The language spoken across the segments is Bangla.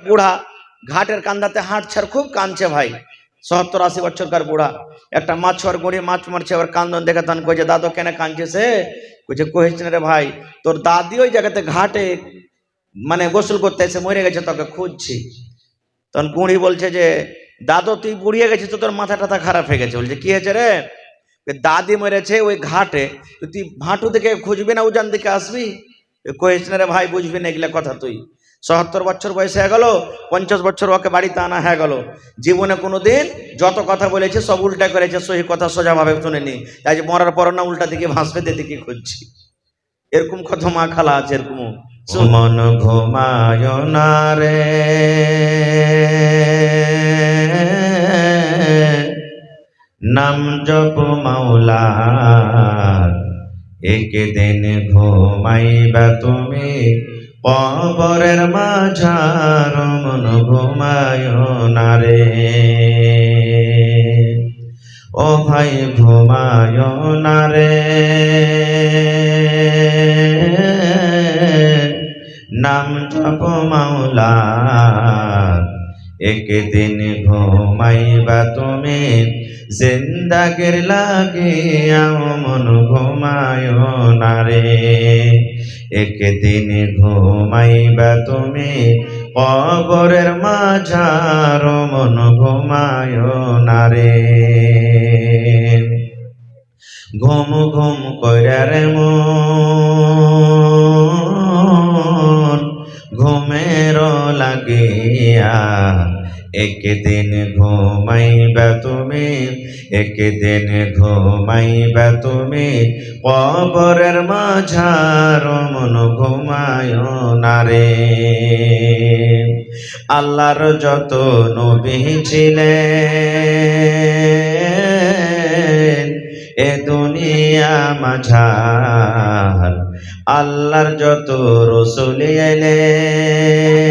বুড়া ঘাটের কান্দাতে হাঁটছে আর খুব কাঁদছে ভাই, 70-80 বছরকার বুড়া। একটা মাছুয়ার গড়িয়ে মাছ মারছে, আবার কান্দন দেখে তখন কইছে, দাদু কেন কাঁদছিস? কইছে, কইছ না রে ভাই, তোর দাদি ওই জায়গাতে ঘাটে মানে গোসল করতে এসে মরে গেছে, তোকে খুঁজছি। তখন বুড়ি বলছে যে, দাদু তুই বুড়িয়ে গেছিস তো তোর মাথা টাথা খারাপ হয়ে গেছে। বলছে, কি হয়েছে রে? দাদি মরেছে ওই ঘাটে, তুই ভাটু থেকে খুঁজবি না উজান দিকে আসবি? কইছ না রে ভাই, বুঝবি না এগুলা কথা। তুই ৭০ বছর বয়স হয়ে গেল, 50 বছর ওকে বাড়িতে আনা হয়ে গেল, জীবনে কোনোদিন যত কথা বলেছে সব উল্টা করেছে, সহি কথা সোজাভাবে শুনেনি। তাই যে মরার পর না উল্টা দিকে ভাসবে, দিকে খুঁজছি। এরকম কত মা খালা আছে, এরকম। মন ঘুমায় না রে নাম জপ মাওলার, একদিন ঘুমাইবা তুমি কবরের মাঝার, মন ঘুমায় না রে। ও ভাই ঘুমায় না রে নাম জপ মাওলার, একদিন ঘুমাইবা তুমি জিন্দাগির লাগিয়া, মন ঘুমায় না রে। একদিন ঘুমাইবা তুমি কবরের মাঝার, মন ঘুমায় না রে। ঘুম ঘুম কইরা রে মন ঘুমের লাগিয়া, একদিন ঘুমাইবা তুমি, একদিন ঘুমাইবা তুমি কবরের মাঝার, মন ঘুমায় না রে। আল্লাহর যত নবী ছিলেন এ দুনিয়া মাঝার, আল্লাহর যত রাসূল এলেন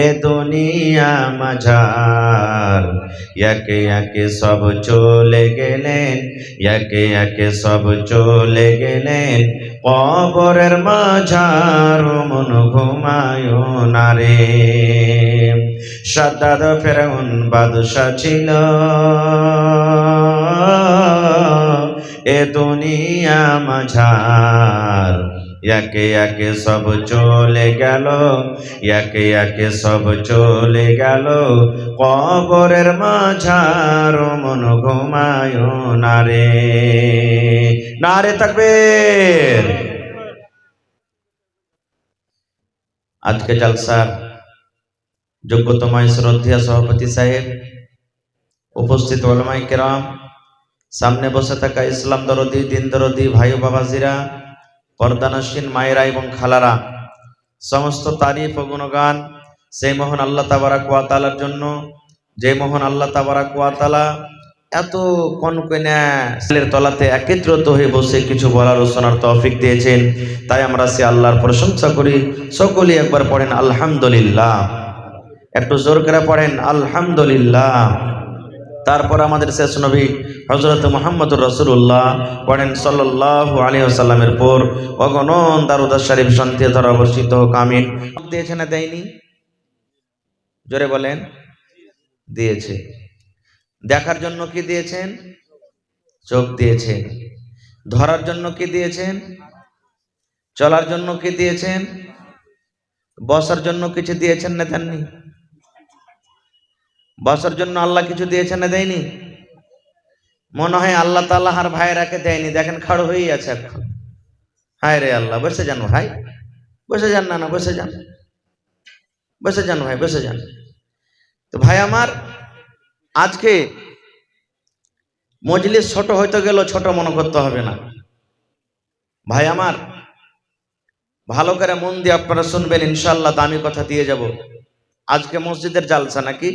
এ দুনিয়া মাঝার, একে একে সব চলে গেলেন, একে একে সব চলে গেলেন কবরের মাঝার, মন ঘুমায় না রে। সাদ্দাত ফেরাউন বাদশা ছিল এ দুনিয়া মাঝার, একে একে সব চলে গেল, একে একে সব চলে গেল কবরের মাঝার, মন ঘুমায় না রে। নারে তাকবীর। আজকে জলসার যোগ্যতম শ্রদ্ধেয় সভাপতি সাহেব, উপস্থিত উলামায়ে কেরাম, সামনে বসে থাকা ইসলাম দরদি দিন দরদি ভাই ও বাবাজিরা, পর্দানসীন মায়েরা এবং খালারা, সমস্ত তারিফ ও গুণগান সেই মহান আল্লাহ তাবারাক ওয়া তাআলার জন্য, যে মহান আল্লাহ তাবারাক ওয়া তাআলা এত কনকনের তলাতে একত্রিত হয়ে বসে কিছু বলার ও শোনার তৌফিক দিয়েছেন। তাই আমরা সে আল্লাহর প্রশংসা করি। সকলেই একবার পড়েন আলহামদুলিল্লাহ, একটু জোর করে পড়েন আলহামদুলিল্লাহ। তারপর আমাদের শেষ নবী হযরত মুহাম্মদুর রাসূলুল্লাহ পড়েন সাল্লাল্লাহু আলাইহি ওয়াসাল্লামের পর অগণন দরুদ শরীফ শান্তি ধারা বর্ষিত হোক, আমিন। দিয়েছে না দেয়নি? জোরে বলেন। দিয়েছে। দেখার জন্য কি দিয়েছেন? চোখ দিয়েছেন। ধরার জন্য কি দিয়েছেন? চলার জন্য কি দিয়েছেন? বসার জন্য কিছু দিয়েছেন না দেননি? বসার জন্য আল্লাহ কিছু দিয়েছেন না দেয়নি? মনে হয় আল্লাহ তাআলা আর ভাইরাকে দেয়নি। দেখেন খাড়ো হয়েই আছে এখন। হায় রে আল্লাহ, বসে যান ভাই, বসে যান। না বসে যান, বসে যান ভাই, বসে যান। তো ভাই আমার, আজকে মজলিস ছোট হয়তো গেল, ছোট মনে করতে হবে না। ভাই আমার, ভালো করে মন দিয়ে আপনারা শুনবেন, ইনশাআল্লাহ দামি কথা দিয়ে যাব। আজকে মসজিদের জালসা নাকি?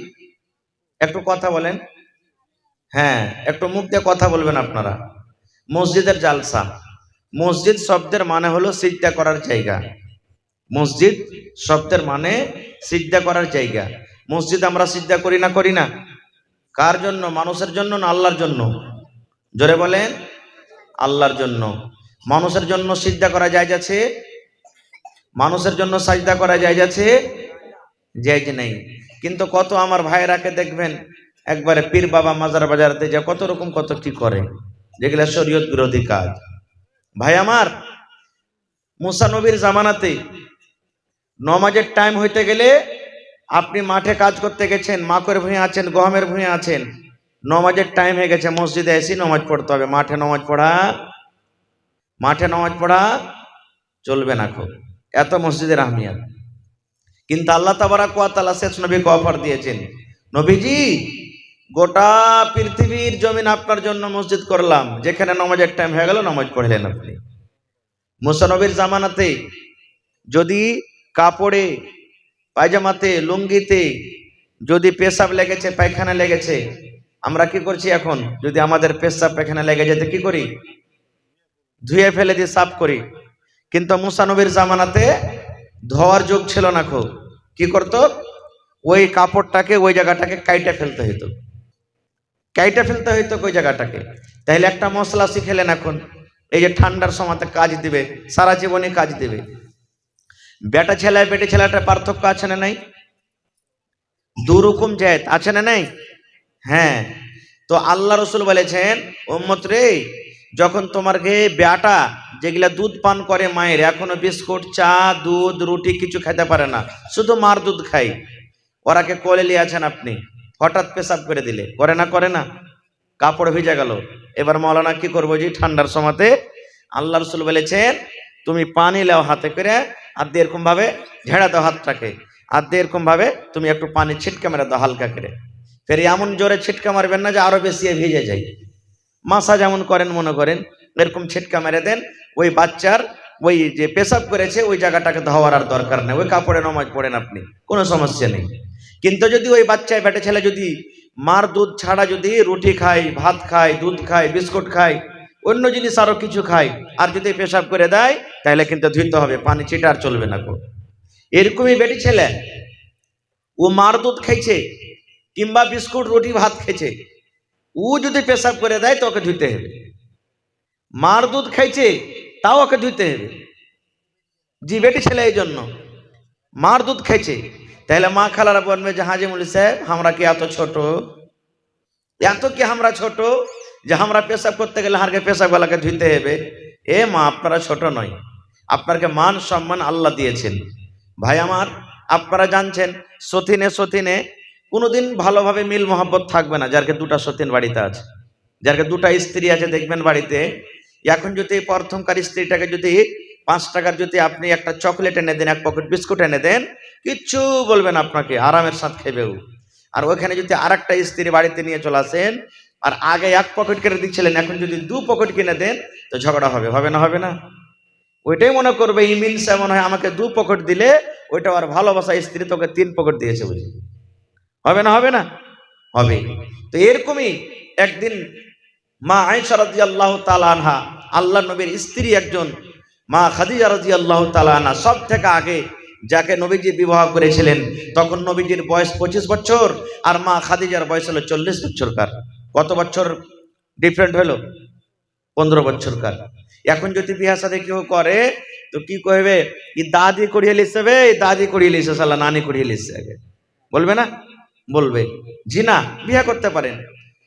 একটু কথা বলেন। হ্যাঁ, একটু মুখ দিয়ে কথা বলবেন আপনারা। মসজিদের জালসা, মসজিদ শব্দের মানে হলো সিজদা করার জায়গা। মসজিদ শব্দের মানে সিজদা করার জায়গা। মসজিদ আমরা সিজদা করি না? করি না। কার জন্য? মানুষের জন্য না আল্লাহর জন্য? জোরে বলেন। আল্লাহর জন্য। মানুষের জন্য সিজদা করা জায়েজ আছে? মানুষের জন্য সাজদা করা জায়েজ আছে? জায়েজ নেই। কিন্তু কত আমার ভাইরাকে দেখবেন একবারে পীর বাবা মাজার বাজারতে যা কত রকম কত কি করে, যেগুলা শরীয়ত বিরোধী কাজ। ভাই আমার, মুসা নবীর জামানাতে নমাজের টাইম হইতে গেলে আপনি মাঠে কাজ করতে গেছেন, মাকের ভুঁয়ে আছেন, গমের ভুঁয়ে আছেন, নমাজের টাইম হয়ে গেছে, মসজিদে এসে নমাজ পড়তে হবে। মাঠে নমাজ পড়া চলবে না। খুব এত মসজিদের আহমিয়ত। কিন্তু আল্লাহ তাবারাক ওয়া তাআলা শেষ নবীকে অফার দিয়েছেন, নবীজি গোটা পৃথিবীর জমিন আপনার জন্য মসজিদ করলাম, যেখানে নামাজের টাইম হয়ে গেল নামাজ পড়লেন আপনি। মুসা নবীর জামানাতে যদি কাপড়ে, পায়জামাতে, লুঙ্গিতে যদি পেশাব লেগেছে, পায়খানা লেগেছে, আমরা কি করছি এখন? যদি আমাদের পেশাব পায়খানা লেগে যেতে কি করি? ধুয়ে ফেলে দিয়ে সাফ করি। কিন্তু মুসা নবীর জামানাতে ধোয়ার যুগ ছিল না। খুব কি করত? ওই কাপড়টাকে, ওই জায়গাটাকে কাইটা ফেলতে হইতো, ওই জায়গাটাকে। তাহলে একটা মশলা শিখেলেন এখন, এই যে ঠান্ডার সময়তে কাজ দিবে, সারা জীবনে কাজ দিবে। বেটা ছেলেটা পার্থক্য আছে না নাই? দুরকম জায়েত আছে না নাই? হ্যাঁ। তো আল্লাহ রসুল বলেছেন, উম্মত রে, যখন তোমার ঘে বেটা যেগুলা দুধ পান করে মায়ের, এখনো বিস্কুট, চা, দুধ, রুটি কিছু খেতে পারে না, শুধু মার দুধ খাই, ওরাকে কোলে নিয়ে আছেন আপনি, হঠাৎ পেশাব করে দিলে, করে না, কাপড় ভিজে গেল। এবার মৌলানা কি করবো? যে ঠান্ডার সময়তে আল্লাহ রসুল বলেছেন, তুমি পানি লেও হাতে করে, আর দিয়ে এরকম ভাবে ঝেড়া দাও হাতটাকে, আর দিয়ে এরকম ভাবে তুমি একটু পানি ছিটকে মেরে দাও হালকা করে। ফের এমন জোরে ছিটকা মারবেন না যে আরো বেশি ভিজে যায়। মাসা যেমন করেন মনে করেন, এরকম ছিটকা মেরে দেন। ওই বাচ্চার ওই যে পেশাব করেছে ওই জায়গাটাকে ধোয়ার আর দরকার নেই, ওই কাপড়ে নামাজ পড়েন আপনি, কোনো সমস্যা নেই। কিন্তু যদি ওই বাচ্চায় বেটে ছেলে যদি মার দুধ ছাড়া যদি রুটি খায়, ভাত খায়, দুধ খায়, বিস্কুট খায়, অন্য জিনিস আরো কিছু খায়, আর যদি পেশাব করে দেয়, তাহলে কিন্তু ধুইতে হবে, পানি ছিটা আর চলবে না। এরকমই বেটি ছেলে, ও মার দুধ খাইছে কিংবা বিস্কুট, রুটি, ভাত খেয়েছে, ও যদি পেশাব করে দেয় তো ওকে ধুইতে হবে। মার দুধ খাইছে তাও ওকে ধুইতে হবে। জি বেটি ছেলে এই জন্য মার দুধ খাইছে, তাহলে মা খালারা বলবে যে হাজি মুলি সাহেব, আমরা কি এত ছোট, আমরা ছোট যে আমরা পেশাব করতে গেলে হারকে পেশাবওয়ালাকে ধুইতে হবে? এ মা, আপনারা ছোট নয়, আপনাকে মান সম্মান আল্লাহ দিয়েছেন। ভাই আমার, আপনারা জানছেন সতীনে কোনোদিন ভালোভাবে মিল মহব্বত থাকবে না। যারকে দুটা সতীন বাড়িতে আছে, যারকে দুটা স্ত্রী আছে, দেখবেন বাড়িতে এখন যদি প্রথমকার স্ত্রীটাকে যদি 5 টাকার যদি আপনি একটা চকলেট এনে দেন, এক পকেট বিস্কুট এনে দেন, কিচ্ছু বলবেন আপনাকে, আরামের সাথে খেবেও। আর ওইখানে যদি আর একটা স্ত্রী বাড়িতে নিয়ে চলে আসেন, আর আগে 1 পকেট কিনে দিচ্ছিলেন, এখন যদি 2 পকেট কিনে দেন, তো ঝগড়া হবে না? ওইটাই মনে করবে ইমিন সে মনে হয় আমাকে 2 পকেট দিলে ওইটা আর ভালোবাসা, স্ত্রী তোকে 3 পকেট দিয়েছে বুঝি। হবে না? হবে। তো এরকমই একদিন মা আয়েশা রাদিয়াল্লাহু তাআলা আনহা, আল্লাহ নবীর স্ত্রী একজন মা খাদিজা রাদিয়াল্লাহু তাআলা আনহা, সব থেকে আগে যাকে নবীজি বিবাহ করেছিলেন, তখন নবীজির বয়স 25 বছর, আর মা খাদিজার বয়স হলো 40 বছরকার। কত বছর ডিফারেন্ট হলো? 15 বছরকার। এখন যদি বিয়া শাদী কেউ করে তো কি কইবে? ই দাদি করিয়ে লিছে, দাদি করিয়ে লিছে, শালা নানি করিয়ে লিছে আগে, বলবে না? বলবে। জি না, বিয়ে করতে পারেন।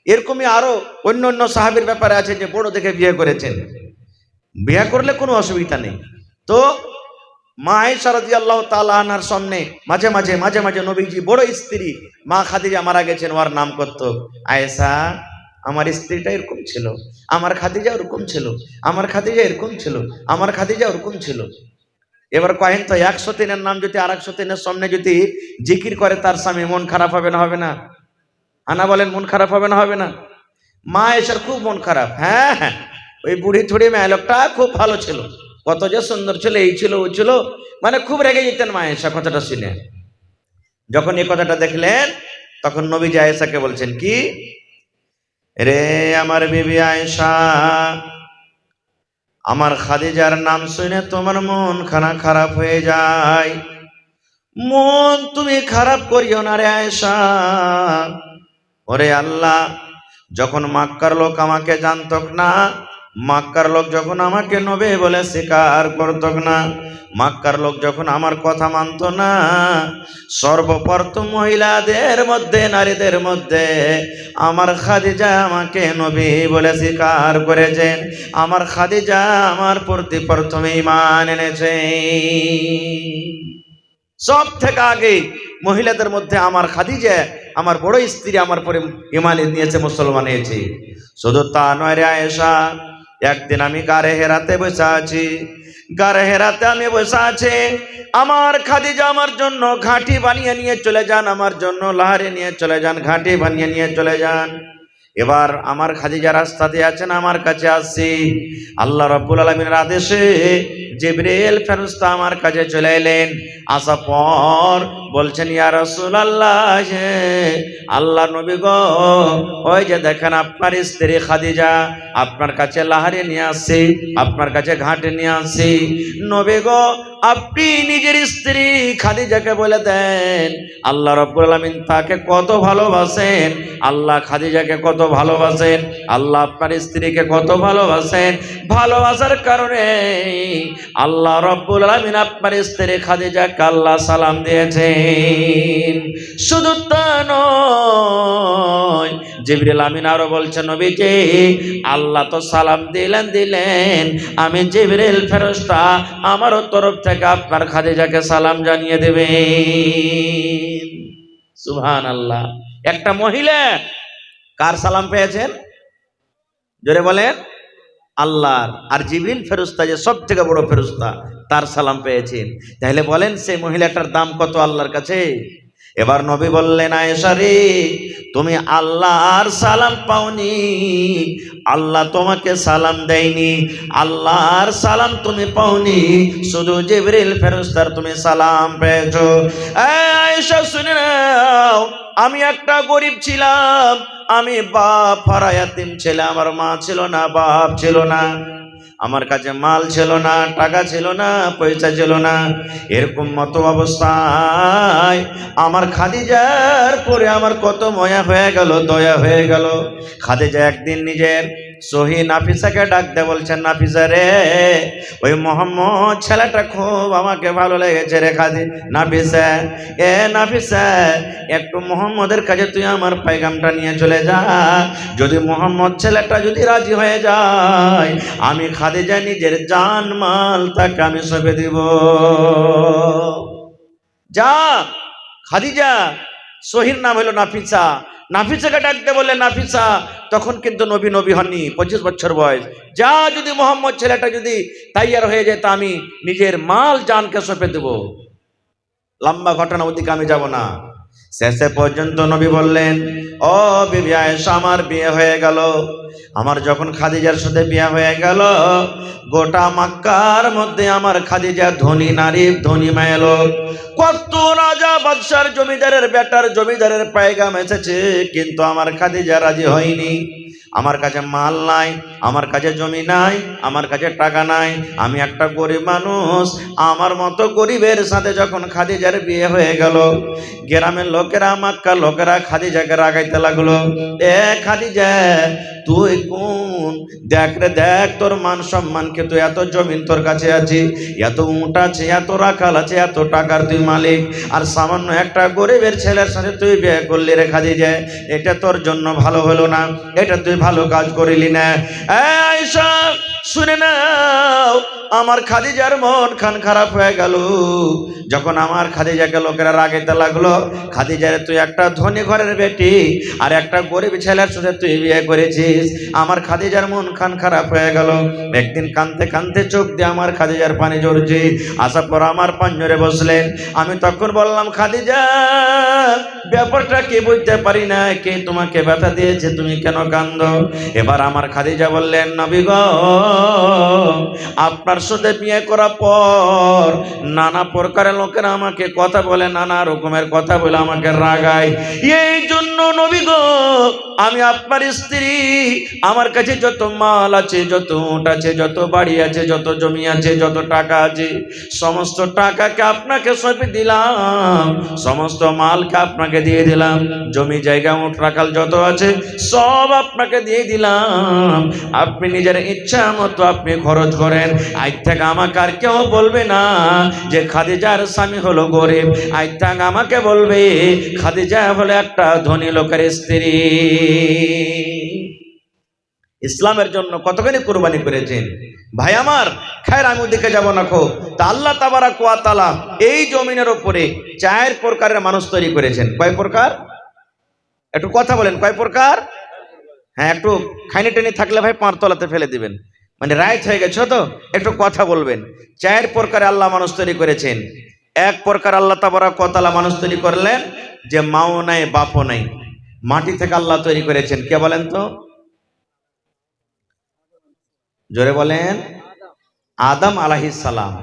এরকমই আরো অন্য সাহাবীর ব্যাপারে আছে যে বড় দেখে বিয়ে করেছেন, বিয়ে করলে কোনো অসুবিধা নেই। তো মা আয়েশা রাদিয়াল্লাহু তাআলা আনহার সামনে মাঝে মাঝে নবীজি বড় স্ত্রী মা খাদিজা মারা গেছেন, ওর নাম করত আয়েশা, আমার স্ত্রীটা এরকম ছিল, আমার খাদিজা ওরকম ছিল, আমার খাদিজা এরকম ছিল, আমার খাদিজা ওরকম ছিল। এবার কহেন তো 103-এর নাম যদি আর 103-এর সামনে যদি জিকির করে তার স্বামী, মন খারাপ হবে না? আনা বলেন, মন খারাপ হবে না? মা আয়েশার খুব মন খারাপ। হ্যাঁ, ওই বুড়ি থুড়ি মেয়ে লোকটা খুব ভালো ছিল, কত যে সুন্দর ছিল, এই ছিল ওই ছিল, মানে খুব রেগে যেতেন মা আয়েশা কথাটা শুনে। যখন এই কথাটা দেখলেন, তখন নবীজি আয়েশাকে বলছেন, কি রে আমার বিবি আয়েশা, আমার খাদিজার নাম শুনে তোমার মন খারাপ হয়ে যায়, মন তুমি খারাপ করিও না রে আয়েশা। ওরে আল্লাহ, যখন মক্কার লোক আমাকে জানতক না, মক্কার লোক যখন আমাকে নবী বলে স্বীকার করত না, মক্কার লোক যখন আমার কথা মানত না, সর্বপ্রথম মহিলাদের মধ্যে, নারীদের মধ্যে আমার খাদিজা আমাকে নবী বলে স্বীকার করেছেন। আমার খাদিজা আমার প্রতি প্রথমে ঈমান এনেছে। সব থেকে আগে মহিলাদের মধ্যে আমার খাদিজা, আমার বড় স্ত্রী আমার পরে ঈমান নিয়েছে, মুসলমান হয়েছে। শুধু তা নয় রে আয়েশা, একদিন আমি গারে হেরাতে বসে আছি, গারে হেরাতে আমি বসে আছি, আমার খাদিজা আমার জন্য ঘাঁটি বানিয়ে নিয়ে চলে যান, আমার জন্য লাহারে নিয়ে চলে যান, ঘাঁটি বানিয়ে নিয়ে চলে যান। এবার আমার খাদিজা রাস্তাতে আছেন, আমার কাছে আসছি, আল্লাহ রাব্বুল আলামিনের আদেশে জিবরিল ফেরেশতা আমার কাছে চলে এলেন। আসার পর বলছেন, ইয়া রাসূলুল্লাহ, আল্লাহ নবী গো, ওই যে দেখেন আপনার স্ত্রী খাদিজা আপনার কাছে লাহারে নিয়ে আসছি, আপনার কাছে ঘাটে নিয়ে আসছি। নবী গো, আপনি নিজের স্ত্রী খাদিজাকে বলে দেন আল্লাহ রাব্বুল আলামিন তাকে কত ভালোবাসেন, আল্লাহ খাদিজাকে কত ভালোবাসেন, আল্লাহ আপনার স্ত্রীকে কত ভালোবাসেন। ভালোবাসার কারণে আল্লাহ রাব্বুল আলামিন আপনার স্ত্রী খাদিজাকে আল্লাহ সালাম দিয়েছেন। শুধু তা নয়, জিবরিল আমিন আরো বলছেন, নবীজি আল্লাহ তো সালাম দিলেন, আমি জিবরিল ফেরেশতা আমারও তরফ থেকে আপনার খাদিজাকে সালাম জানিয়ে দেবেন। সুবহানাল্লাহ। একটা মহিলা কার সালাম পেয়েছেন? জোরে বলেন, আল্লাহর। আর জিবরিল ফেরেশতা যে সব থেকে বড় ফেরেশতা, তার সালাম পেয়েছেন। তাহলে বলেন সেই মহিলাটার দাম কত আল্লাহর কাছে? এবার নবী বললেন, আয়েশা রে, তুমি আল্লাহর সালাম পাওনি, আল্লাহ তোমাকে সালাম দেয়নি, আল্লাহর সালাম তুমি পাওনি, শুধু জিবরিল ফেরেশতার তুমি সালাম পেয়েছো। আয়েশা শুনে নাও, আমি একটা গরিব ছিলাম, আমি বাপ হারা ইয়াতীম ছিলাম, আমার মা ছিল না, বাপ ছিল না, আমার কাছে মাল ছিল না, টাকা ছিল না, পয়সা ছিল না। এরকম মতো অবস্থায় আমার খাদিজার পরে আমার কত মায়া হয়ে গেল, দয়া হয়ে গেল। খাদিজা একদিন নিজের সহি নাফিসাকে ডাক দে, বলছেন, নাফিসা রে, ওই মোহাম্মদ ছেলেটা খুব আমাকে ভালো লেগেছে রে নাফিসা, নাফিসা, একটু মোহাম্মদের কাছে তুই আমার পায়গামটা নিয়ে চলে যা, যদি মোহাম্মদ ছেলেটা যদি রাজি হয়ে যায়, আমি খাদিজা নিজের জান মাল তাকে আমি সঁপে দিব। যা খাদিজা, সহির নাম হলো নাফিসা, নাফিসাকে ডাকতে বললেন, নাফিসা তখন কিন্তু নবী হননি, 25 বছর বয়স। যা, যদি মোহাম্মদ ছেলেটা যদি তৈয়ার হয়ে যায়, তা আমি নিজের মাল জানকে সঁপে দেব। লম্বা ঘটনা, ওদিকে আমি যাব না। শেষে পর্যন্ত নবী বললেন, ও বিবি আয়েশা, আমার বিয়ে হয়ে গেল। আমার যখন খাদিজার সাথে বিয়ে হয়ে গেল, গোটা মক্কার মধ্যে আমার খাদিজা ধনী নারী, ধনী মেয়ে লোক। কত রাজা বাদশার জমিদারের বেটার জমিদারের পায়গাম এসেছে, কিন্তু আমার খাদিজা রাজি হয়নি। আমার কাছে মাল নাই, আমার কাছে জমি নাই, আমার কাছে টাকা নাই, আমি একটা গরিব মানুষ। আমার মতো গরিবের সাথে যখন খাদিজার বিয়ে হয়ে গেল, গ্রামের লোকেরা, মক্কার লোকেরা খাদিজাকে রাগাইতে লাগলো, এ খাদিজা, তুই কোন, দেখ রে দেখ, তোর মান সম্মানকে, তুই এত জমিন তোর কাছে আছে, এত উট আছে, এত রাখাল আছে, এত টাকার তুই মালিক, আর সামান্য একটা গরিবের ছেলের সাথে তুই বিয়ে করলি রে খাদিজা, এটা তোর জন্য ভালো হলো না, এটা তুই ভালো কাজ করিলি না। আয়েশা শুনে নাও, আমার খাদিজার মন খান খারাপ হয়ে গেল। যখন আমার খাদিজাকে লোকেরা রাগাইতে লাগলো, খাদিজারে তুই একটা ধনী ঘরের বেটি আর একটা গরিব ছেলের সাথে তুই বিয়ে করেছিস, আমার খাদিজার মন খান খারাপ হয়ে গেল। একদিন কাঁদতে কাঁদতে চোখ দিয়ে আমার খাদিজার পানি ঝরছে। আসার পর আমার পাঞ্জরে বসলেন। আমি তখন বললাম, খাদিজা, ব্যাপারটা কি বুঝতে পারি না, কে তোমাকে ব্যথা দিয়েছে, তুমি কেন কাঁদো? এবার আমার খাদিজা বললেন, নবী গো, আপনার সাথে বিয়ে করার পর নানা প্রকারের লোকেরা আমাকে কথা বলে, নানা রকমের কথা বলে আমাকে রাগায়। এই জন্য নবী গো, আমি আপনার স্ত্রী, আমার কাছে যত মাল আছে, যত উট আছে, যত বাড়ি আছে, যত জমি আছে, যত টাকা আছে, সমস্ত টাকাকে আপনাকে সঁপে দিলাম, সমস্ত মালকে আপনাকে দিয়ে দিলাম, জমি জায়গা উট রাখাল যত আছে সব আপনাকে দিয়ে দিলাম। আপনি নিজের ইচ্ছা মতো আপনি খরচ করেন। আজ থেকে আমাকে আর কেউ বলবে না যে খাদিজার স্বামী হলো গরিব, আজ থেকে আমাকে বলবে খাদিজা হলো একটা ধনী লোকের স্ত্রী। ইসলামের জন্য কতখানি কুরবানি করেছেন ভাই আমার। খায়ের আমি ওদিকে যাব না খো। তা আল্লাহ তাবারাক ওয়া তাআলা এই জমিনের উপরে 4 প্রকারের মানুষ তৈরি করেছেন। কয় প্রকার? একটু কথা বলেন, কয় প্রকার? হ্যাঁ, একটু খাইনি টেনে থাকলে ভাই পাঁচ তলাতে ফেলে দিবেন, মানে রাইট হয়ে গেছে তো, একটু কথা বলবেন। 4 প্রকারে আল্লাহ মানুষ তৈরি করেছেন। এক প্রকার আল্লাহ তাবারাক ওয়া তাআলা মানুষ তৈরি করলেন যে মাও নাই বাপও নাই, মাটি থেকে আল্লাহ তৈরি করেছেন। কে বলেন তো? জোরে বলেন। আদম আলাইহিস সালাম।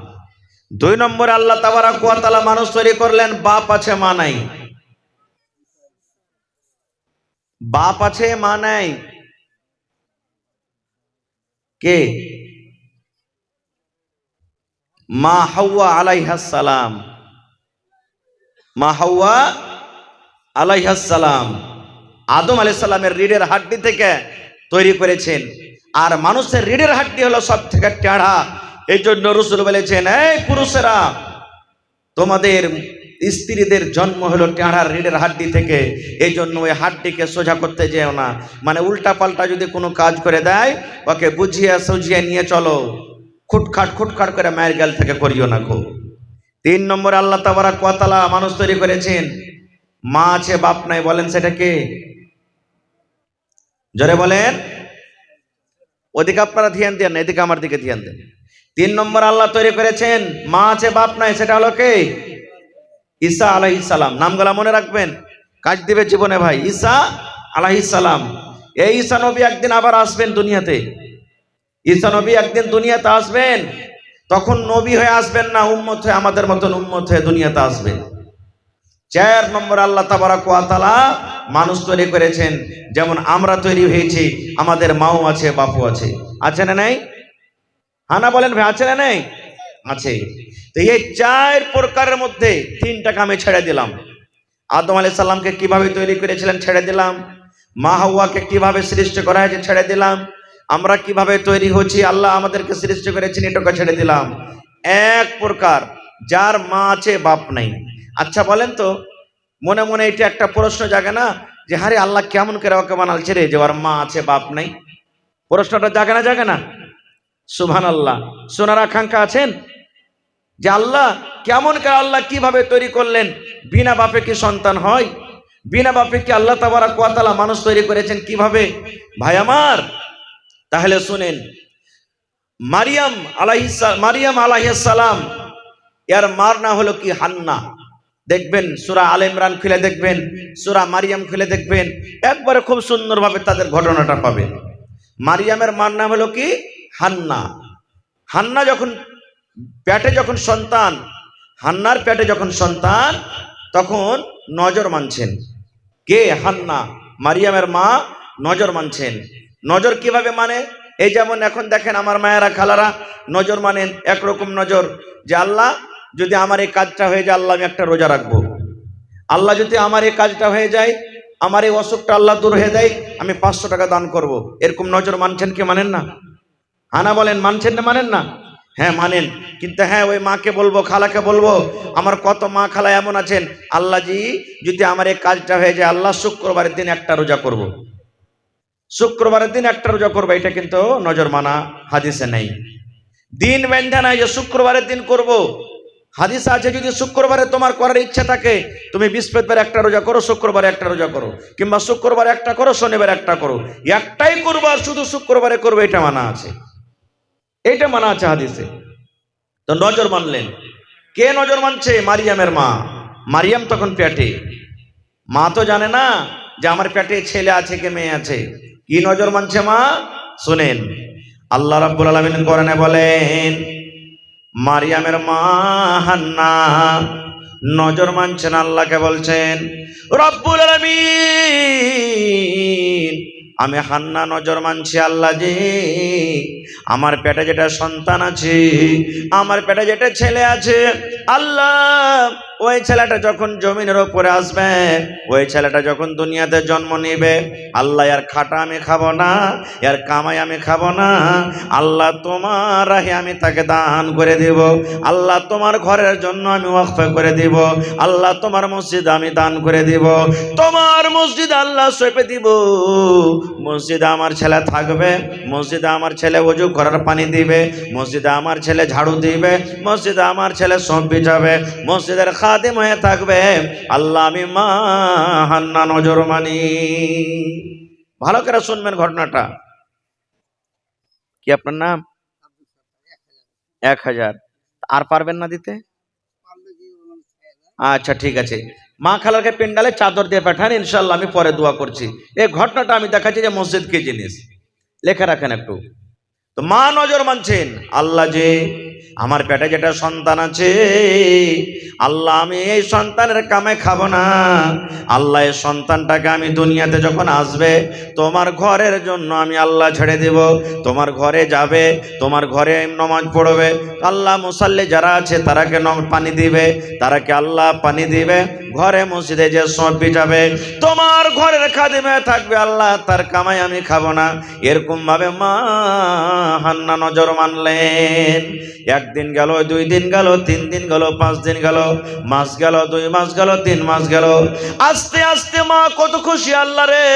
2 নম্বরে আল্লাহ তাবারাক ওয়া তাআলা মানুষ তৈরি করলেন বাপ আছে মা নাই। বাপ আছে মা নাই। কে? মা হাওয়া আলাইহাস সালাম। মা হাওয়া আলাইহাস সালাম আদম আলাইহিস সালামের রিডের হাড্ডি থেকে তৈরি করেছেন। আর মানুষের রিডের হাড্ডি হলো সব থেকে টেढ़ा। এই জন্য রাসূল বলেছেন, এই পুরুষেরা, তোমাদের স্ত্রীদের জন্ম হলো টেढ़ा রিডের হাড্ডি থেকে, এই জন্য ওই হাড্ডিকে সোজা করতে যেও না। মানে উল্টা পাল্টা যদি কোনো কাজ করে দেয়, ওকে বুঝিয়ে সুঝিয়ে নিয়ে চলো, খুটখাট খুটখাট করে মায়ের গাল থেকে করিও না গো। 3 নম্বরে আল্লাহ তাবারাক ওয়া তাআলা মানুষ তৈরি করেছেন মা আছে বাপ নাই। বলেন সেটা কে? জোরে বলেন। ওদিকে আপনারা ধ্যান দেন না, এদিকে আমার দিকে ধ্যান দেন। 3 নম্বর আল্লাহ তৈরি করেছেন মা আছে বাপ নাই, সেটা হলো কে? ঈসা আলাইহিস সালাম। নামগুলা মনে রাখবেন, কাজ দিবে জীবনে ভাই। ঈসা আলাইহিস সালাম। এই ঈসা নবী একদিন আবার আসবেন দুনিয়াতে। ঈসা নবী একদিন দুনিয়াতে আসবেন, তখন নবী হয়ে আসবেন না, উম্মত হয়ে, আমাদের মতন উম্মত হয়ে দুনিয়াতে আসবেন। 4 নম্বর আল্লাহ তাবারাক ওয়া তাআলা মানুষ তৈরি করেছেন যেমন আমরা তৈরি হয়েছি, আমাদের মাও আছে বাপও আছে। আছে না নাই? হানা বলেন ভাই, আছে না নাই? আছে। তো এই 4 প্রকারের মধ্যে 3টাকে আমি ছেড়ে দিলাম। আদম আলাইহিস সালামকে কিভাবে তৈরি করেছিলেন ছেড়ে দিলাম, মা হাওয়াকে কিভাবে সৃষ্টি করা হয়েছে ছেড়ে দিলাম, আমরা কিভাবে তৈরি হচ্ছি, আল্লাহ আমাদেরকে সৃষ্টি করেছেন, এটাকে ছেড়ে দিলাম। এক প্রকার যার মা আছে বাপ নাই। আচ্ছা বলেন তো, মনে মনে এটা একটা প্রশ্ন জাগে না যে হারে আল্লাহ কেমন করে ওকে বানালছে রে যে ওর মা আছে বাপ নাই? প্রশ্নটা জাগে না, জাগে না? সুবহানাল্লাহ। শোনার আকাঙ্ক্ষা আছেন যে আল্লাহ কেমন করে, আল্লাহ কিভাবে তৈরি করলেন? বিনা বাপে কি সন্তান হয়? বিনা বাপে কি আল্লাহ তাবারাক ওয়া তাআলা মানুষ তৈরি করেছেন কিভাবে? ভাই আমার, তাহলে শুনেন, মারিয়াম আলাইহিস সালাম এর মার না হলো কি হান্না। দেখবেন সূরা আলে ইমরান খুলে দেখবেন, সূরা মারিয়াম খুলে দেখবেন, একবারে খুব সুন্দরভাবে তাদের ঘটনাটা পাবেন। মারিয়ামের মার নাম হলো কি? হান্না। হান্না যখন পেটে যখন সন্তান, হান্নার পেটে যখন সন্তান, তখন নজর মানছেন। কে? হান্না, মারিয়ামের মা নজর মানছেন। নজর কিভাবে মানে? এই যেমন এখন দেখেন আমার মায়েরা খালারা নজর মানেন একরকম নজর, যে আল্লাহ যদি আমার এই কাজটা হয়ে যায়, আল্লাহ আমি একটা রোজা রাখবো। আল্লাহ যদি আমার এই কাজটা হয়ে যায়, আমার এই অসুখটা আল্লাহ দূর হয়ে দেয়, আমি 500 টাকা দান করব। এরকম নজর মানছেন কি মানেন না? হানা বলেন, মানছেন না মানেন না? হ্যাঁ মানেন। কিন্তু হ্যাঁ, ওই মাকে বলবো, খালাকে বলবো, আমার কত মা খালা এমন আছেন, আল্লাহ জি যদি আমার এই কাজটা হয়ে যায়, আল্লাহ শুক্রবারের দিন একটা রোজা করব, শুক্রবারের দিন একটা রোজা করবো। এটা কিন্তু নজর মানা হাদিসে নেই। দিন বেঁধে নাই যে শুক্রবারের দিন করব। হাদিস আছে যদি শুক্রবারে তোমার করার ইচ্ছা থাকে, তুমি বৃহস্পতিবার একটা রোজা করো, শুক্রবারে একটা রোজা করো, কিংবা শুক্রবারে একটা করো, শনিবার একটা করো, একটাই করবো আর শুধু শুক্রবারে করবো, এটা মানা আছে, এইটা মানা আছে হাদিসে। তো নজর মানলেন। কে নজর মানছে? মারিয়ামের মা। মারিয়াম তখন পেটে, মা তো জানে না যে আমার পেটে ছেলে আছে কি মেয়ে আছে। কি নজর মানছে মা? শুনেন, আল্লাহ রাব্বুল আলামিন কোরআনে বলেন, মারিয়ামের মা হান্না নজর মানছেন, আল্লাহকে বলছেন রব্বুল আলামিন আমি হান্না নজর মানছি আল্লাহ জি, আমার পেটে যেটা সন্তান আছে, আমার পেটে যেটা ছেলে আছে আল্লাহ, ওই ছেলেটা যখন জমিনের উপরে আসবে, ওই ছেলেটা যখন দুনিয়াতে জন্ম নিবে আল্লাহ, এর খাটা আমি খাবো না, এর কামাই আমি খাবো না, আল্লাহ তোমার রাহে আমি তাকে দান করে দিব, আল্লাহ তোমার ঘরের জন্য আমি ওয়াকফ করে দিব, আল্লাহ তোমার মসজিদ আমি দান করে দিব, তোমার মসজিদ আল্লাহ সঁপে দিব, মসজিদে আমার ছেলে থাকবে, মসজিদে আমার ছেলে ওযু করার পানি দিবে, মসজিদে আমার ছেলে ঝাড়ু দিবে, মসজিদে আমার ছেলে সব বিছাবে, মসজিদের খাদিম হয়ে থাকবে, আল্লাহ আমি মা হান্না নজর মানি। ভালো করে শুনবেন ঘটনাটা। কি আপনার নাম? 1000। আর পারবেন না দিতে? আচ্ছা ঠিক আছে, মা খালাকে পেন্ডালে চাদর দিয়ে পাঠান, ইনশাল্লাহ আমি পরে দোয়া করছি। এই ঘটনাটা আমি দেখাচ্ছি যে মসজিদ কি জিনিস, লেখা রাখেন একটু। তো মা নজর মানছেন, আল্লাহ যে আমার পেটে যেটা সন্তান আছে আল্লাহ আমি এই সন্তানের কামে খাবো না, আল্লাহ এই সন্তানটাকে আমি দুনিয়াতে যখন আসবে তোমার ঘরের জন্য আমি আল্লাহ ছেড়ে দেব, তোমার ঘরে যাবে, তোমার ঘরে নামাজ পড়বে, আল্লাহ মুসাল্লি যারা আছে তারাকে পানি দিবে, তারাকে আল্লাহ পানি দিবে, ঘরে মসজিদে যে সব বিছাবে, তোমার ঘরের খাদিমে থাকবে, আল্লাহ তার কামাই আমি খাবো না। এরকম ভাবে মা হান্না নজর মানলেন। একদিন গেল, 2 দিন গেল, 3 দিন গেল, 5 দিন গেল, মাস গেল, 2 মাস গেল, 3 মাস গেল, আস্তে আস্তে মা কত খুশি, আল্লাহ রে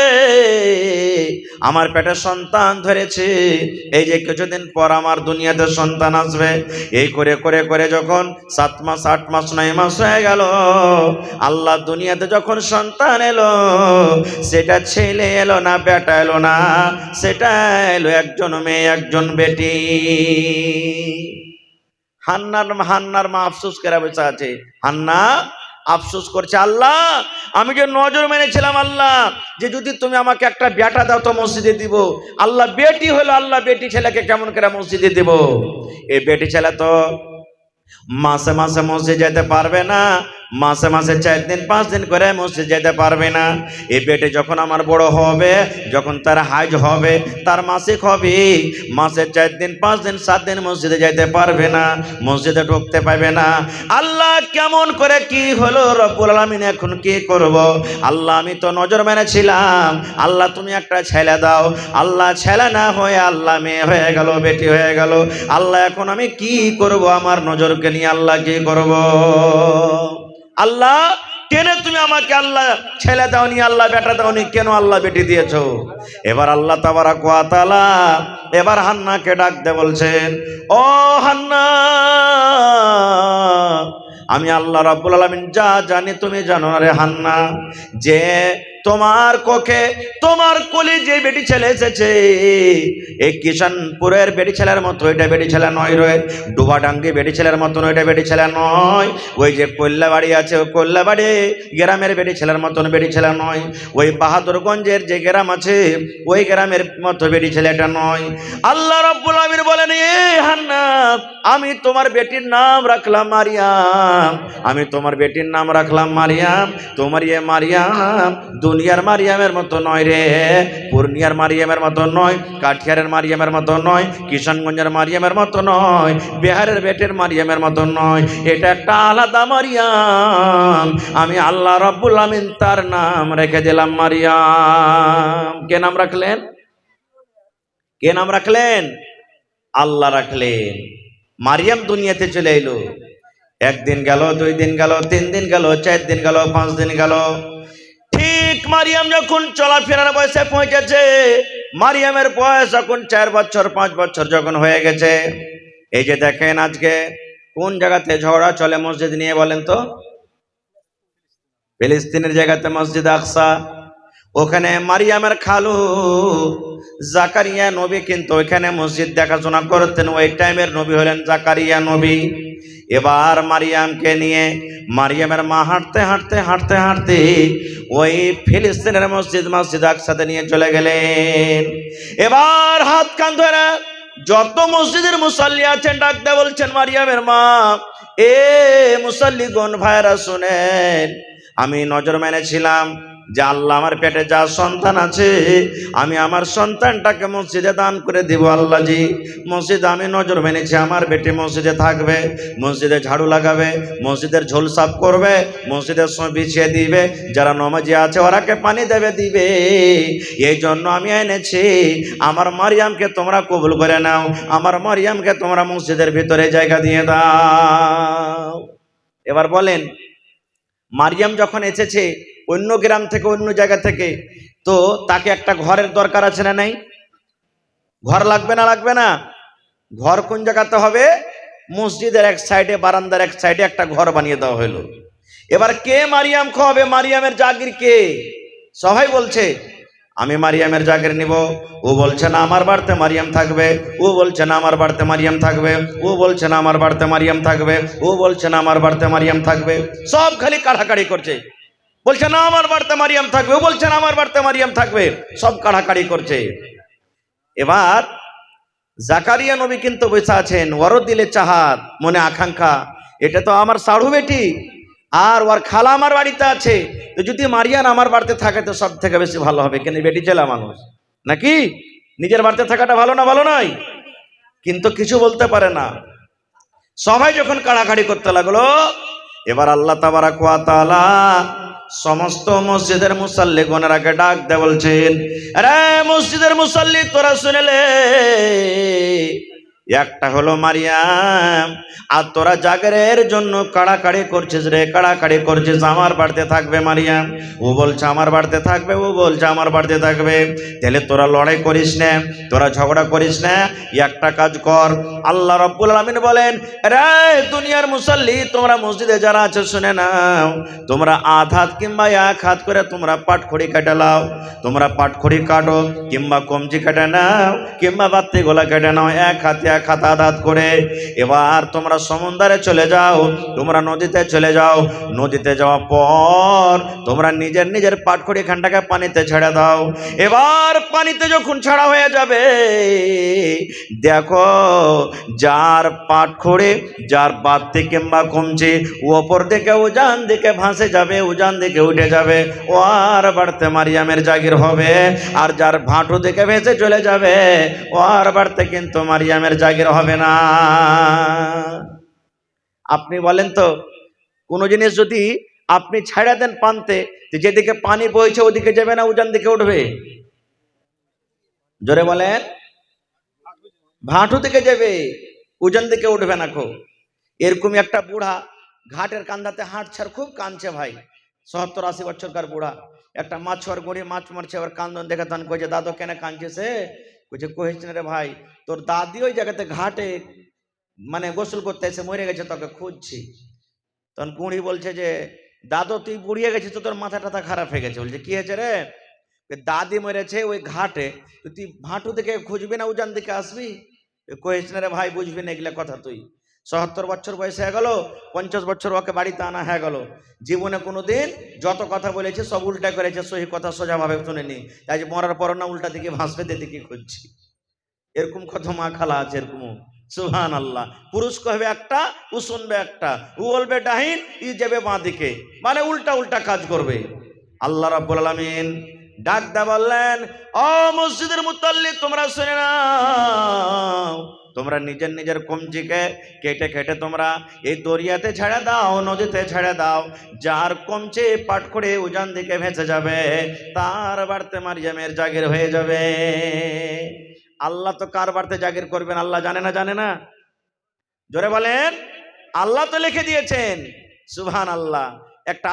আমার পেটে সন্তান ধরেছে, এই যে কিছুদিন পর আমার দুনিয়াতে সন্তান আসবে, এই করে করে করে যখন 7 মাস 8 মাস 9 মাস হয়ে গেল, আল্লাহ দুনিয়াতে যখন সন্তান এলো, সেটা ছেলে এলো না বেটা এলো না, সেটা এলো একজন মেয়ে একজন বেটি। হান্নার মা আফসোস করে বসে আছে, হান্না আফসোস করছে, আল্লাহ আমি যে নজর মেনেছিলাম আল্লাহ, যে যদি তুমি আমাকে একটা বেটা দাও তো মসজিদে দিব, আল্লাহ বেটি হলো, আল্লাহ বেটি ছেলেকে কেমন করে মসজিদে দিব? এই বেটি ছেলে তো মাসে মাসে মসজিদ যেতে পারবে না, মাসে মাসে 4 দিন 5 দিন করে মসজিদ যেতে পারবে না। এই বেটে যখন আমার বড় হবে, যখন তার হাজ হবে, তার মাসিক হবে, মাসে 4 দিন 5 দিন 7 দিন মসজিদে যেতে পারবে না, মসজিদে ঢুকতে পারবে না। আল্লাহ কেমন করে কি হলো রব্বুল আলামিন, এখন কি করব? আল্লাহ আমি তো নজর মেনেছিলাম, আল্লাহ তুমি একটা ছেলে দাও, আল্লাহ ছেলে না হয়ে আল্লাহ মেয়ে হয়ে গেল, বেটি হয়ে গেল, আল্লাহ এখন আমি কি করব? আমার নজরকে নিয়ে আল্লাহ কি করব? আল্লাহ কেন তুমি আমাকে আল্লাহ ছেলে দাওনি, আল্লাহ বেটা দাওনি, কেন আল্লাহ বেটি দিয়েছো? এবার আল্লাহ তাবারাক ওয়া তাআলা এবার হান্নাকে ডাক দিয়ে বলছেন, ও হান্না আমি আল্লাহ রাব্বুল আলামিন যা জানি তুমি জানো না রে হান্না, যে তোমার কোখে তোমার কোলে যে বেটি ছেলে এসেছে, এই কিষানপুরের বেটি ছেলের মতো এটা বেটি ছেলে নয় রে, ডুবাডাঙ্গি বেটি ছেলের মতন ওইটা বেটি ছেলে নয়, ওই যে কল্যাবাড়ি আছে ওই কল্যাবাড়ি গ্রামের বেটি ছেলের মতন বেটি ছেলে নয়, ওই বাহাদুরগঞ্জের যে গ্রাম আছে ওই গ্রামের মতো বেটি ছেলেটা নয়। আল্লাহ রাব্বুল আলামিন বলেন, এ হান্না আমি তোমার বেটির নাম রাখলাম মারিয়াম, আমি তোমার বেটির নাম রাখলাম মারিয়াম, তোমার ইয়ে মারিয়াম দুনিয়ার মারিয়ামের মতো নয় রে, পূর্ণিয়ার মারিয়ামের মতো নয়, কাঠিয়ারের মারিয়ামের মতো নয়, কিষানগঞ্জের মারিয়ামের মতো নয়, বিহারের বেটের মারিয়ামের মতো নয়, এটা একটা আলাদা মারিয়াম, আমি আল্লাহ রাব্বুল আমিন তার নাম রেখে দিলাম মারিয়াম। কে নাম রাখলেন? কে নাম রাখলেন? আল্লাহ রাখলেন। মারিয়াম দুনিয়াতে চলে এলো। একদিন গেল, 2 দিন গেল, 3 দিন গেল, 4 দিন গেল, 5 দিন গেল, ঠিক মারিয়াম যখন চলাফেরার বয়সে পৌঁছেছে, মারিয়ামের বয়স যখন 4 বছর 5 বছর যখন হয়ে গেছে, এই যে দেখেন আজকে কোন জায়গাতে ঝগড়া চলে মসজিদ নিয়ে বলেন তো? ফিলিস্তিনের জায়গাতে মসজিদ আকসা, ওখানে মারিয়ামের খালু জাকারিয়া নবী কিন্তু ওইখানে মসজিদ দেখাশোনা করতেন, ওই টাইমের নবী হলেন জাকারিয়া নবী। এবার মারিয়ামকে নিয়ে মারিয়ামের মা হাঁটতে হাঁটতে হাঁটতে হাঁটতে ওই ফিলিস্তিনের মসজিদ আকসাতে নিয়ে চলে গেলেন। এবার হাত কান ধরে যত মসজিদের মুসাল্লি আছেন ডাক দেয়া বলছেন, মারিয়ামের মা, এ মুসাল্লিগণ ভাইরা শুনেন, আমি নজর মেনেছিলাম যে আল্লাহ আমার পেটে যা সন্তান আছে আমি আমার সন্তানটাকে মসজিদে দান করে দিব। আল্লাহ জি, মসজিদে আমি নজর মেনেছি আমার বেটি মসজিদে থাকবে, মসজিদে ঝাড়ু লাগাবে, মসজিদের ঝোল সাফ করবে, মসজিদের বিছিয়ে দিবে, যারা নমাজি আছে ওরাকে পানি দেবে দিবে। এই জন্য আমি এনেছি, আমার মারিয়ামকে তোমরা কবুল করে নাও, আমার মারিয়ামকে তোমরা মসজিদের ভিতরে জায়গা দিয়ে দাও। এবার বলেন, মারিয়াম যখন এসেছে অন্য গ্রাম থেকে, অন্য জায়গা থেকে, তো তাকে একটা ঘরের দরকার আছে না নাই? ঘর লাগবে না লাগবে না? ঘর কোন জায়গাতে হবে? মসজিদের এক সাইডে, বারান্দার এক সাইডে একটা ঘর বানিয়ে দেওয়া হলো। এবার কে মারিয়াম খাওয়াবে? মারিয়ামের জাগির কে? সবাই বলছে আমি মারিয়ামের জাগির নিব। ও বলছে না আমার বাড়িতে মারিয়াম থাকবে, ও বলছে না আমার বাড়িতে মারিয়াম থাকবে, ও বলছে না আমার বাড়িতে মারিয়াম থাকবে, ও বলছে না আমার বাড়িতে মারিয়াম থাকবে। সব খালি কাড়াকাড়ি করছে, বলছে না আমার বাড়িতে মারিয়াম থাকবে, ও বলছে না আমার বাড়িতে মারিয়াম থাকবে, সব কাড়াকাড়ি করছে। এবার জাকারিয়া নবী কিন্তু বসে আছেন, ওরও দিলে চাহাত, মনে আকাঙ্ক্ষা, এটা তো আমার সাড়ু বেটি, আর ওর খালা আমার বাড়িতে আছে, তো যদি মারিয়াম আমার বাড়িতে থাকে তো সব থেকে বেশি ভালো হবে। কেন বেটি ছেলে মানুষ নাকি, নিজের বাড়িতে থাকাটা ভালো না? ভালো নয়? কিন্তু কিছু বলতে পারে না। সবাই যখন কাড়াকাড়ি করতে লাগলো, এবার আল্লাহ তাবারাক ওয়া তাআলা সমস্ত মসজিদের মুসাল্লিগণেরাকে ডাক দে বলছেন, আরে মসজিদের মুসাল্লি তোরা শুনেলে, একটা হলো মারিয়াম, আর তোরা জাগরের জন্য কাড়াকাড়ি করছিস রে, কাড়াকাড়ি করছিস, আমার বাড়িতে থাকবে মারিয়াম, ও বলছে আমার বাড়িতে থাকবে, ও বলছে আমার বাড়িতে থাকবে। তাহলে তোরা লড়াই করিস না, তোরা ঝগড়া করিস না, একটা কাজ কর। আল্লাহ রাব্বুল আলামিন বলেন, রে দুনিয়ার মুসাল্লি তোমরা মসজিদে যারা আছো শুনে নাও, তোমরা আধ হাত কিংবা এক হাত করে তোমরা পাটখড়ি কেটে নাও, তোমরা পাটখড়ি কাটো কিংবা কমচি কেটে নাও কিংবা বাতি গোলা কেটে নাও, এক হাতে এক হাত আধ হাত করে। এবার তোমরা সমুদ্রে চলে যাও, তোমরা নদীতে চলে যাও, নদীতে যাওয়ার পর তোমরা নিজের নিজের পাটখড়ি খানটাকে পানিতে ছেড়ে দাও। এবার পানিতে যখন ছাড়া হয়ে যাবে, দেখো যার পাটখড়ি, যার বাতি কিংবা কমচি ওপর দিকে উজান দিকে ভাসে যাবে, উজান দিকে উঠে যাবে, ও আর বাড়তে মারিয়ামের জাগির হবে। আর যার ভাঁটু দিকে ভেসে চলে যাবে, ও আর বাড়তে কিন্তু মারিয়ামের জাগির হবে না। আপনি বলেন তো, কোন জিনিস যদি আপনি ছেড়ে দেন পানতে, যেদিকে পানি বইছে ওদিকে যাবে না উজান দিকে উঠবে? জোরে বলেন। ভাঁটু দিকে যাবে, উজান দিকে উঠবে না। খো এরকমই একটা বুড়া ঘাটের কান্দাতে হাঁটছে, আর খুব কাঁদছে ভাই, 70-80 বছরকার বুড়া, একটা মাছুয়ার গড়ি মাছ মারছে, আবার কান্দন দেখে তখন কইছে, দাদু কেন কাঁদছে? সে কইছে, কহিস রে ভাই, তোর দাদি ওই জায়গাতে ঘাটে মানে গোসল করতে এসে মরে গেছে, তোকে খুঁজছি। তখন বুড়ি বলছে যে, দাদু তুই বুড়িয়ে গেছিস তো, তোর মাথা টাথা খারাপ হয়ে গেছে। বলছে কি হয়েছে রে? দাদি মরেছে ওই ঘাটে, তুই ভাঁটু দিকে খুঁজবি না উজান দিকে আসবি? কহিস রে ভাই, বুঝবি না এগুলা কথা। তুই ৭০ বছর বয়স হয়ে গেল, 50 বছর ওকে বাড়িতে আনা হয়ে গেল, জীবনে কোনোদিন যত কথা বলেছে সব উল্টা করেছে, সহি কথা সোজাভাবে শুনেনি, তাই যে মরার পর না উল্টা দিকে ভাসবে, দিকে খুঁজছি। এরকম কত মা খালা আছে, এরকম। সুবহানাল্লাহ। পুরুষ কহবে একটা, ও শুনবে একটা, ও বলবে ডাহিন, ই যাবে বাঁ দিকে, মানে উল্টা উল্টা কাজ করবে। আল্লাহ রাব্বুল আলামিন ডাক দা বললেন, ও মসজিদের মুতাল্লি তোমরা শুনে নাও, তোমরা নিজের নিজের কমচিকে কেটে কেটে তোমরা এই দরিয়াতে ছেড়ে দাও, নদীতে ছেড়ে দাও। যার কমচি পাট করে উজান দিকে ভেসে যাবে, তার বাড়িতে মারিয়ামের জাগির হয়ে যাবে। আল্লাহ তো কার বাড়িতে জাগির করবেন আল্লাহ জানে না? জানে না? জোরে বলেন। আল্লাহ তো লিখে দিয়েছেন। সুবহানাল্লাহ। একটা